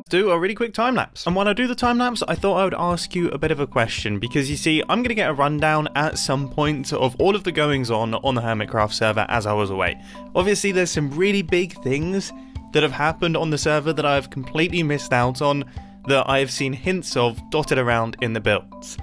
do a really quick time lapse. And when I do the time lapse, I thought I would ask you a bit of a question, because you see, I'm going to get a rundown at some point of all of the goings on the Hermitcraft server as I was away. Obviously, there's some really big things that have happened on the server that I've completely missed out on, that I have seen hints of dotted around in the builds.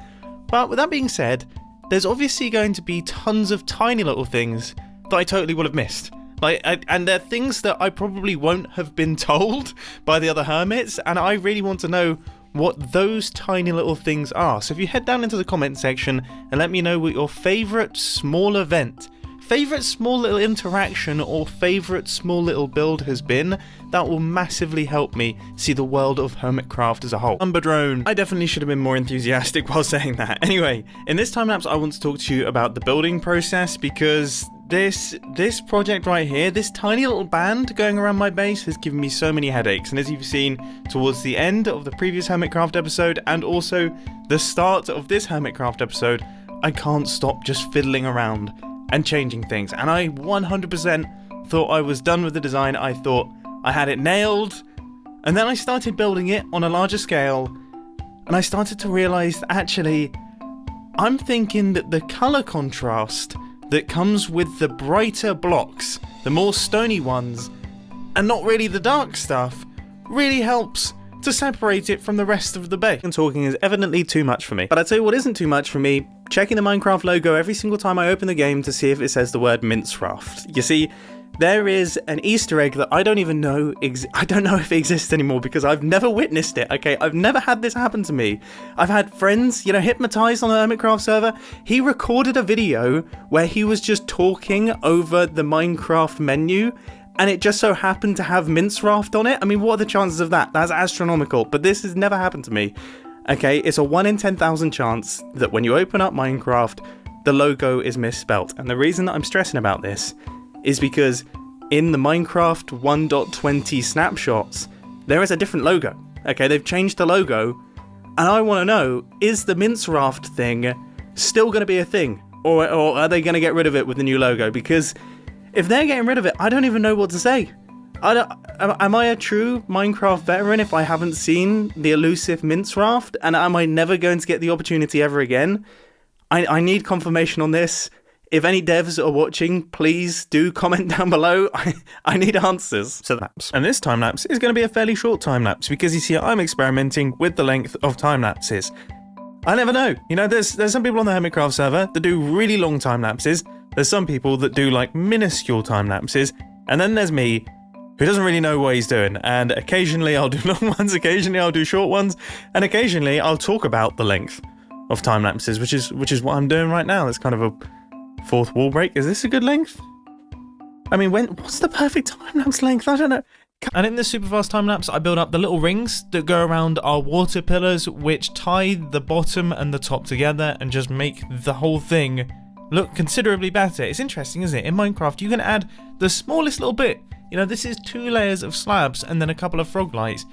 But with that being said, there's obviously going to be tons of tiny little things that I totally would have missed. And they're things that I probably won't have been told by the other hermits, and I really want to know what those tiny little things are. So if you head down into the comment section and let me know what your favourite small event, favourite small little interaction, or favourite small little build has been, that will massively help me see the world of Hermitcraft as a whole. Umber Drone, I definitely should have been more enthusiastic while saying that. Anyway, in this time lapse I want to talk to you about the building process, because this project right here, this tiny little band going around my base has given me so many headaches, and as you've seen towards the end of the previous Hermitcraft episode and also the start of this Hermitcraft episode, I can't stop just fiddling around and changing things, and I 100% thought I was done with the design. I thought I had it nailed, and then I started building it on a larger scale, and I started to realise that actually I'm thinking that the colour contrast that comes with the brighter blocks, the more stony ones, and not really the dark stuff, really helps to separate it from the rest of the base. And talking is evidently too much for me. But I tell you what isn't too much for me, checking the Minecraft logo every single time I open the game to see if it says the word Minecraft. You see, there is an Easter egg that I don't even know, I don't know if it exists anymore, because I've never witnessed it, okay? I've never had this happen to me. I've had friends, Hypnotized on the Hermitcraft server. He recorded a video where he was just talking over the Minecraft menu, and it just so happened to have Minecraft on it. I mean, what are the chances of that? That's astronomical, but this has never happened to me. Okay, it's a 1 in 10,000 chance that when you open up Minecraft, the logo is misspelt. And the reason that I'm stressing about this is because in the Minecraft 1.20 snapshots, there is a different logo. Okay, they've changed the logo, and I want to know, is the Minecraft thing still going to be a thing? Or are they going to get rid of it with the new logo? Because if they're getting rid of it, I don't even know what to say. Am I a true Minecraft veteran if I haven't seen the elusive Minecraft? And am I never going to get the opportunity ever again? I need confirmation on this. If any devs are watching, please do comment down below. I need answers. So that's. And this time lapse is going to be a fairly short time lapse, because you see, I'm experimenting with the length of time lapses. I never know. There's some people on the Hermitcraft server that do really long time lapses. There's some people that do like minuscule time lapses, and then there's me, who doesn't really know what he's doing. And occasionally I'll do long ones, occasionally I'll do short ones, and occasionally I'll talk about the length of time lapses, which is what I'm doing right now. It's kind of a fourth wall break. Is this a good length? I mean, what's the perfect time lapse length? I don't know. And in this super fast time lapse, I build up the little rings that go around our water pillars, which tie the bottom and the top together and just make the whole thing look considerably better. It's interesting, isn't it? In Minecraft, you can add the smallest little bit. This is 2 layers of slabs and then a couple of frog lights,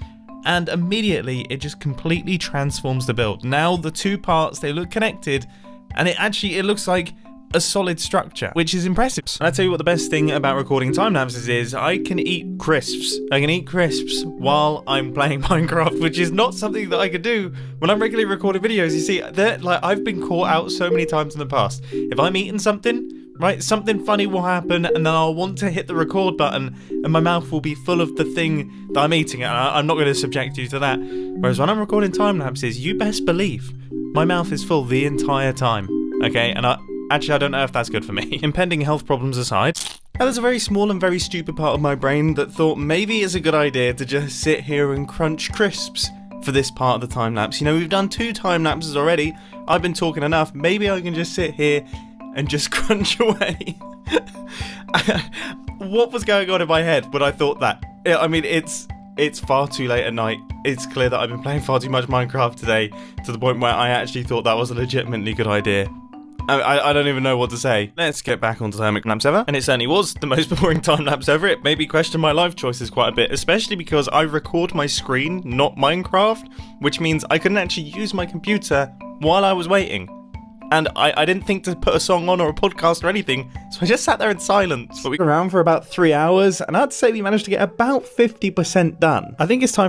and immediately it just completely transforms the build. Now the two parts, they look connected, and it looks like a solid structure, which is impressive. And I tell you what, the best thing about recording time lapses is I can eat crisps. I can eat crisps while I'm playing Minecraft, which is not something that I could do when I'm regularly recording videos. You see, I've been caught out so many times in the past. If I'm eating something, right, something funny will happen, and then I'll want to hit the record button, and my mouth will be full of the thing that I'm eating, and I'm not going to subject you to that. Whereas when I'm recording time lapses, you best believe my mouth is full the entire time. Okay, and Actually, I don't know if that's good for me. Impending health problems aside, there's a very small and very stupid part of my brain that thought maybe it's a good idea to just sit here and crunch crisps for this part of the time lapse. We've done 2 time lapses already. I've been talking enough. Maybe I can just sit here and just crunch away. What was going on in my head when I thought that? I mean, it's far too late at night. It's clear that I've been playing far too much Minecraft today, to the point where I actually thought that was a legitimately good idea. I don't even know what to say. Let's get back onto the Hermitcraft ever. And it certainly was the most boring time lapse ever. It made me question my life choices quite a bit, especially because I record my screen, not Minecraft, which means I couldn't actually use my computer while I was waiting. And I didn't think to put a song on or a podcast or anything, so I just sat there in silence. But we were around for about 3 hours, and I'd say we managed to get about 50% done. I think it's time